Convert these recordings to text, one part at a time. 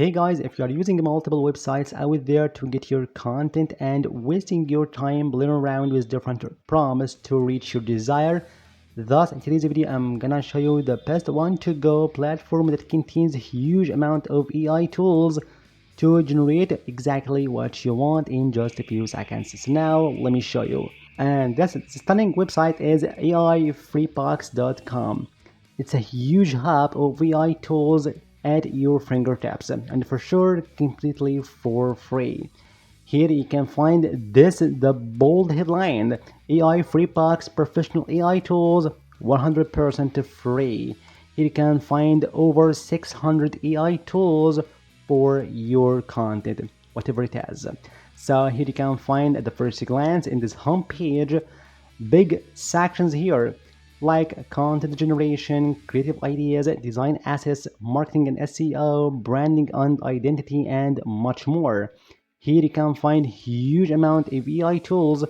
Hey guys, if you are using multiple websites out there to get your content and wasting your time playing around with different prompts to reach your desire, thus in today's video I'm gonna show you the best one to go platform that contains huge amount of AI tools to generate exactly what you want in just a few seconds. So now let me show you. And this stunning website is aifreebox.com. It's a huge hub of AI tools at your fingertips and for sure completely for free. Here you can find the bold headline: AI Free Box Professional AI Tools 100% free. Here you can find over 600 AI tools for your content, whatever it is. So here you can find at the first glance in this homepage big sections here like content generation, creative ideas, design assets, marketing and SEO, branding and identity, and much more. Here you can find huge amount of AI tools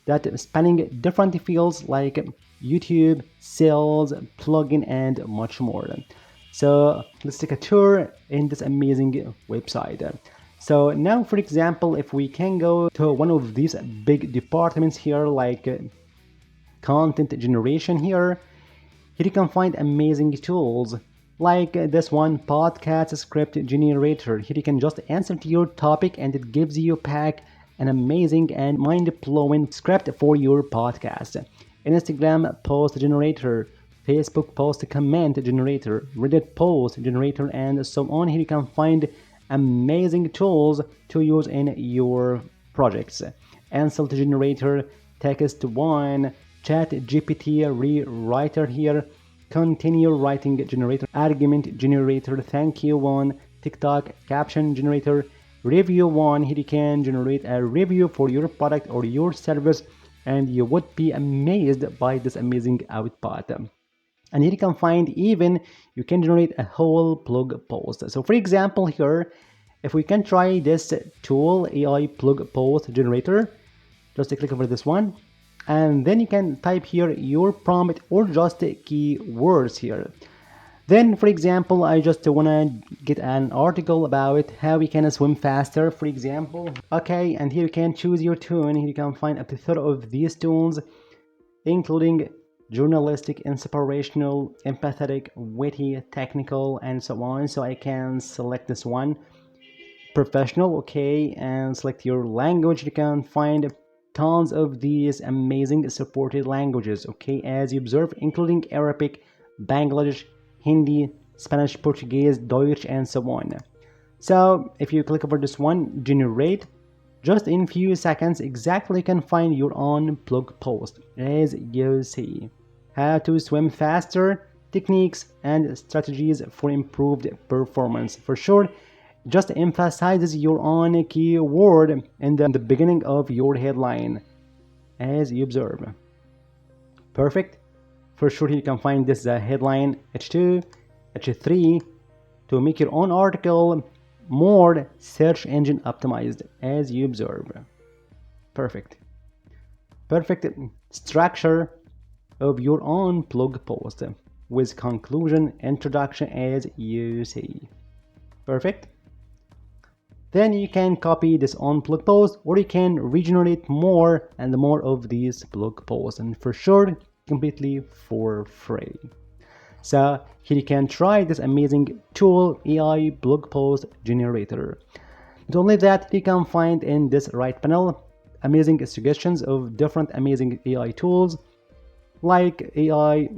that spanning different fields like YouTube, sales, plugin, and much more. So let's take a tour in this amazing website. So now, for example, if we can go to one of these big departments here, like content generation here you can find amazing tools like this one, podcast script generator. Here you can just answer to your topic and it gives you back an amazing and mind-blowing script for your podcast. Instagram post generator, Facebook post comment generator, Reddit post generator, and so on. Here you can find amazing tools to use in your projects. Answer generator, text one, chat GPT rewriter here, continue writing generator, argument generator, thank you one, TikTok caption generator, review one. Here you can generate a review for your product or your service and you would be amazed by this amazing output. And here you can find even you can generate a whole blog post. So for example here, if we can try this tool, AI blog post generator, just click over this one and then you can type here your prompt or just keywords here. Then for example I just want to get an article about how we can swim faster, for example. Okay, and here you can choose your tune. Here you can find up to 30 of these tunes including journalistic, inspirational, empathetic, witty, technical, and so on. So I can select this one, professional, okay, and select your language. You can find tons of these amazing supported languages, okay, as you observe, including Arabic, Bangladesh, Hindi, Spanish, Portuguese, Deutsch, and so on. So if you click over this one, generate, just in few seconds exactly you can find your own blog post. As you see, how to swim faster, techniques and strategies for improved performance. For sure, just emphasizes your own keyword in the beginning of your headline, as you observe. Perfect. For sure you can find this headline H2, H3 to make your own article more search engine optimized, as you observe. Perfect structure of your own blog post with conclusion, introduction, as you see. Perfect. Then you can copy this on blog post or you can regenerate more and more of these blog posts, and for sure completely for free. So here you can try this amazing tool, AI blog post generator. Not only that, you can find in this right panel amazing suggestions of different amazing AI tools like AI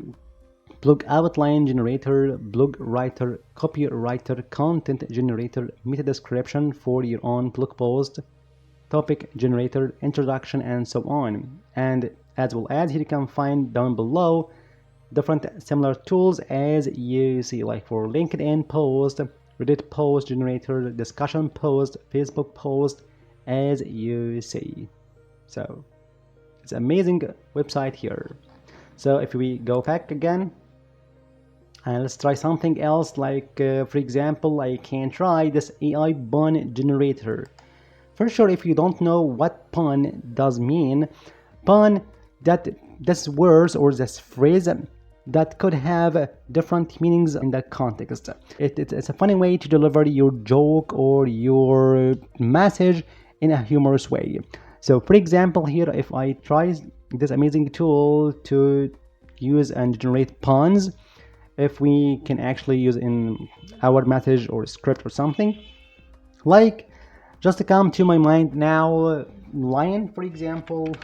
blog outline generator, blog writer, copywriter, content generator, meta description for your own blog post, topic generator, introduction, and so on. And as well as here you can find down below different similar tools as you see, like for LinkedIn post, Reddit post generator, discussion post, Facebook post, as you see. So it's an amazing website here. So if we go back again and let's try something else, like for example I can try this AI pun generator. For sure, if you don't know what pun does mean, pun, that this words or this phrase that could have different meanings in that context. It's a funny way to deliver your joke or your message in a humorous way. So, for example, here, if I try this amazing tool to use and generate puns, if we can actually use in our message or script or something, like just to come to my mind now, lion for example,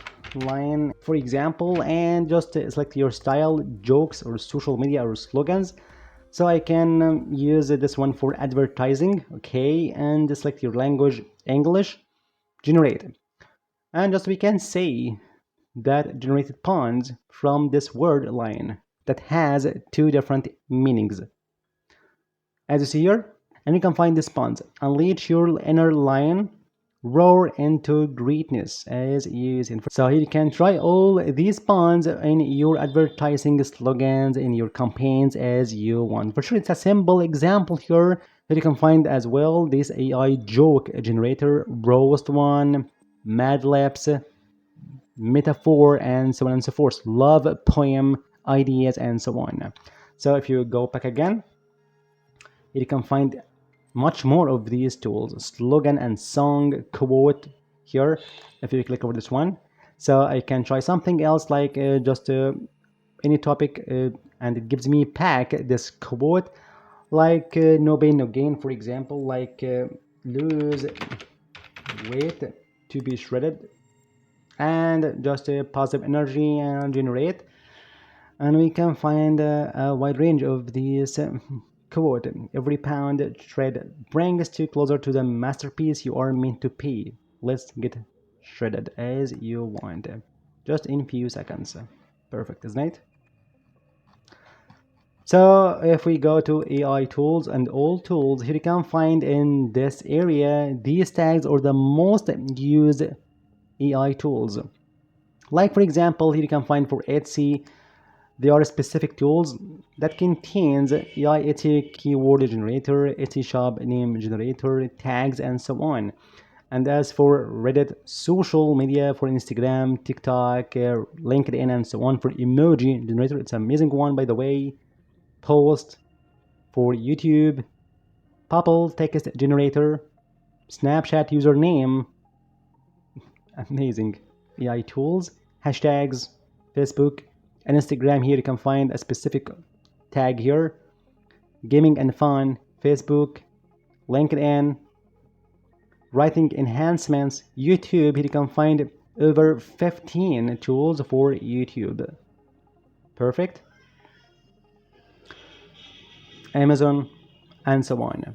and just select your style, jokes or social media or slogans. So I can use this one for advertising, okay, and select your language, English, generate. And just we can say that generated puns from this word line that has two different meanings. As you see here, and you can find this puns. Unleash your inner lion, roar into greatness as is in. So here you can try all these puns in your advertising slogans, in your campaigns as you want. For sure, it's a simple example here that you can find as well. This AI joke generator, roast one, Mad Libs, metaphor, and so on and so forth. Love poem ideas and so on. So if you go back again, you can find much more of these tools, slogan and song quote here. If you click over this one, so I can try something else like just any topic, and it gives me pack this quote like no pain no gain, for example, like lose weight to be shredded, and just a positive energy and generate. And we can find a wide range of these quote. Every pound shred brings you closer to the masterpiece you are meant to be. Let's get shredded as you want, just in few seconds. Perfect, isn't it? So if we go to AI tools and all tools, here you can find in this area these tags are the most used AI tools. Like for example, here you can find for Etsy, there are specific tools that contains AI Etsy keyword generator, Etsy shop name generator, tags, and so on. And as for Reddit, social media for Instagram, TikTok, LinkedIn, and so on for emoji generator, it's an amazing one by the way. Post for YouTube, Popple text generator, Snapchat username, amazing AI tools, hashtags, Facebook, and Instagram. Here you can find a specific tag here, gaming and fun, Facebook, LinkedIn, writing enhancements, YouTube. Here you can find over 15 tools for YouTube. Perfect. Amazon, and so on.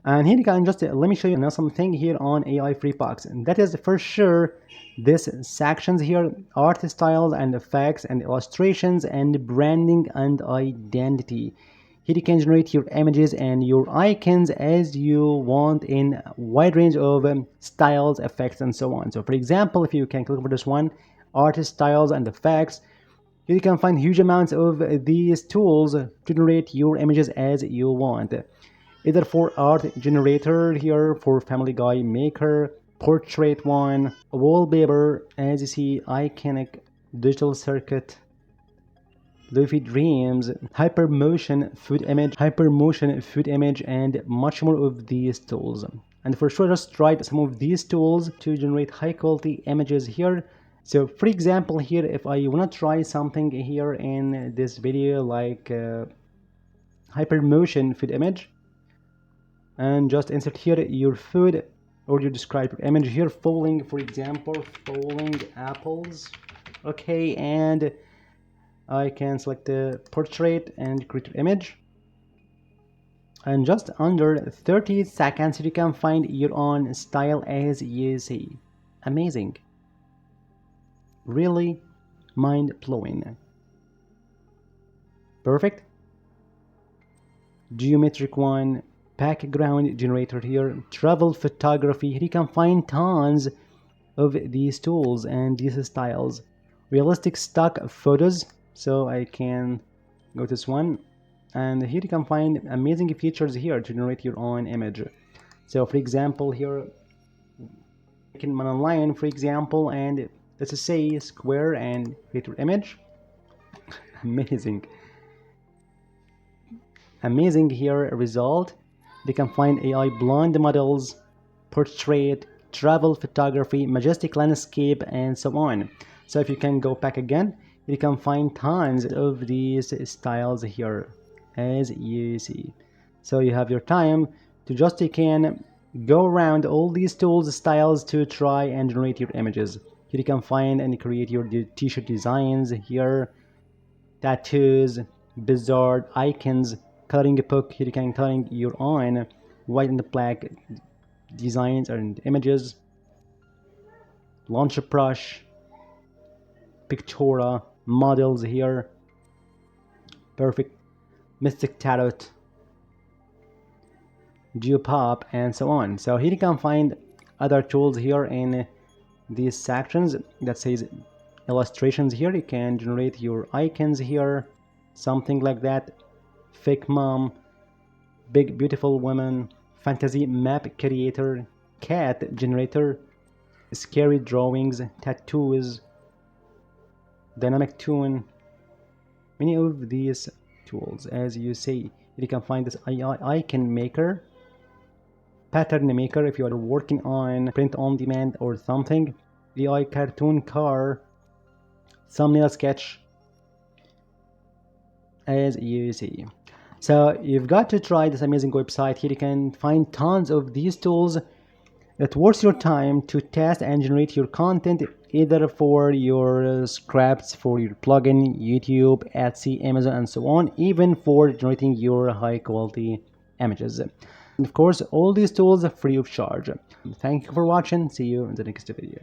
And here you can just let me show you now something here on AI free box, and that is for sure this sections here, art styles and effects and illustrations and branding and identity. Here you can generate your images and your icons as you want in a wide range of styles, effects, and so on. So for example, if you can click over this one, art styles and effects, here you can find huge amounts of these tools to generate your images as you want, either for art generator here, for Family Guy Maker, portrait one, wallpaper, as you see, iconic, digital circuit, Luffy Dreams, hypermotion food image, and much more of these tools. And for sure, just try some of these tools to generate high quality images here. So for example, here, if I want to try something here in this video like hypermotion food image, and just insert here your food, or you describe your image here, falling, for example, falling apples. Okay, and I can select the portrait and create your image, and just under 30 seconds you can find your own style as you see. Amazing, really mind-blowing. Perfect. Geometric one, background generator here, travel photography. Here you can find tons of these tools and these styles. Realistic stock photos, so I can go to this one, and here you can find amazing features here to generate your own image. So for example, here you can online, for example, and let's say square and create your image. Amazing. amazing here result. They can find AI blonde models, portrait, travel photography, majestic landscape, and so on. So if you can go back again, you can find tons of these styles here, as you see. So you have your time to just you can go around all these tools, styles to try and generate your images. Here you can find and create your t-shirt designs here, tattoos, bizarre icons, coloring a book. Here you can coloring your own white and black designs and images, launcher brush, pictora, models here, perfect, mystic tarot, geopop, and so on. So here you can find other tools here in these sections that says illustrations. Here you can generate your icons here, something like that, fake mom, big beautiful woman, fantasy map creator, cat generator, scary drawings, tattoos, dynamic tune, many of these tools. As you see, you can find this icon maker, pattern maker if you are working on print on demand or something, AI cartoon car, thumbnail sketch, as you see. So you've got to try this amazing website. Here you can find tons of these tools that worth your time to test and generate your content, either for your scripts, for your plugin, YouTube, Etsy, Amazon, and so on, even for generating your high quality images. And of course, all these tools are free of charge. Thank you for watching. See you in the next video.